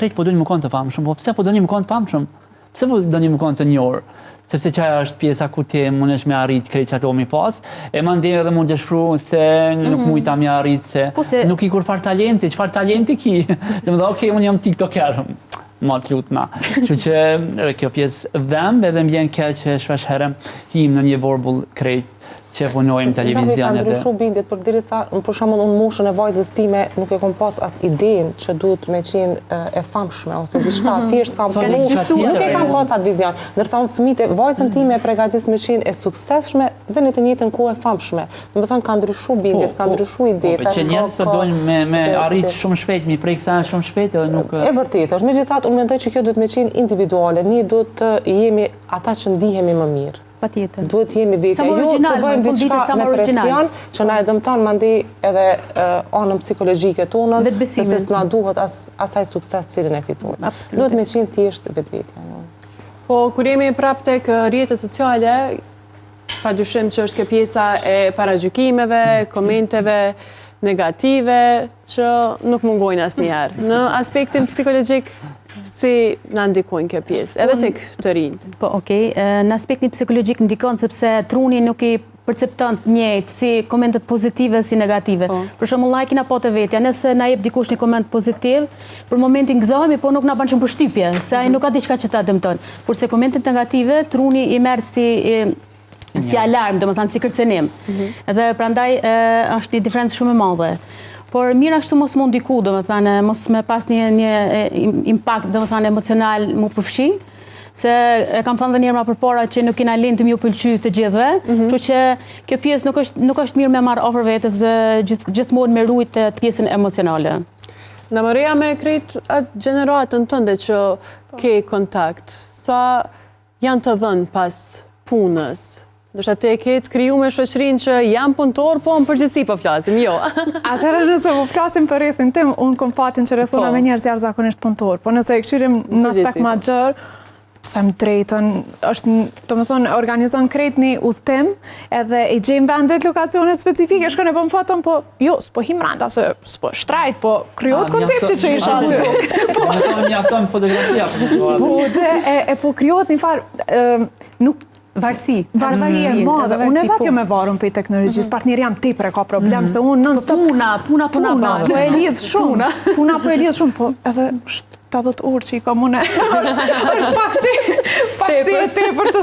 krejt po doni më konë të famshëm, po pse po doni më konë të famshëm? Pse po doni më konë të njohur? Sepse qaja është pjesa ku ti mundesh me arrit krejt çato mi pas, e mandej edhe mund të shfru se nuk mujta me arrit se nuk i kur far talenti, çfarë talenti ki? Domethënë, okay, unë jam tiktoker. Ma të lutna. Që që kjo pjesë dhem, edhe m'bjen keq që shpesh herë him në një vorbull krejt që punojmë televizion. Ka ndryshu bindjet, për dirisa, për shembull unë moshën e vajzës time nuk e kom pas as idenë që duhet me qenë e famshme ose diçka thjesht kam moshë, nuk e kam pas atë vizion. Ndërsa unë fëmijët e vajzën time e përgatis me qenë e suksesshme dhe në të njëjtën kohë e famshme. Domethënë ka ndryshu bindjet, ka ndryshu idetë. Po që njerëzit dojnë me arrit shumë shpejt, mi prej kësaj shumë shpejt edhe nuk. E vërtetë është, megjithatë unë mendoj që kjo duhet me qenë individuale, ne duhet të jemi ata që ndihemi më mirë. Patjetër. Duhet jemi vetja, jo të bëjmë diçka me presion, që na e dëmton mandej edhe anën psikologjike tonën, sepse s'na duhet asaj sukses cilin e fitojmë. Duhet me qenë thjesht vetvetja. Po, kur jemi prap tek rrjetet sociale, padyshim që është kjo pjesa e paragjykimeve, komenteve negative, që nuk mungojnë asnjëherë. Në aspektin psikologjik, si në ndikojnë kjo pjesë, edhe tek të rinjt? Po, okej, në aspektin psikologjik ndikon sepse truni nuk i percepton njëjtë si komentet pozitive si negative. Për shembull, like-in apo të vetja, nëse na jep dikush një koment pozitiv, për momentin gëzohemi, po nuk na bën shumë përshtypje, se ai nuk ka diçka që ta dëmton. Kurse komentet negative, truni i merr si alarm, domethënë si kërcenim. Dhe prandaj është një diferencë shumë e madhe. Por mirë ashtu mos më ndiku, domethënë mos me pas një impakt domethënë emocional më përfshi, se e kam thënë dhe një herë më përpara që nuk kena lënë të më pëlqy të gjithëve, kështu që kjo pjesë nuk është mirë me marr afër vetes dhe gjithmonë me rujt të pjesën emocionale. Na mëreja me krejt atë gjeneratën tënde që ke kontakt, sa janë të dhënë pas punës? Ndoshta te ke të kriju me shoqërinë që jam punëtor, po në përgjithësi po flasim, jo. Atëherë nëse po flasim për rrethin tim, unë kom fatin që rrethona me njerëz jashtëzakonisht punëtor, po nëse e këshirim në aspekt më gjerë, them drejtën, është, domethënë, organizon krejt një udhtim, edhe i gjejmë vendet lokacione specifike, shkon e po më foton, po jo, s'po him randa, se s'po shtrajt, po krijohet koncepti që isha aty. Po mjafton fotografia. Po dhe po krijohet një farë, nuk Varsi e madhe. Unë e vetë jo me varun për teknologjisë, partneri jam tepër e ka problem, se unë non-stop... Puna po e lidh shumë, po edhe 70 orë që i kam une, është paksi e tepër të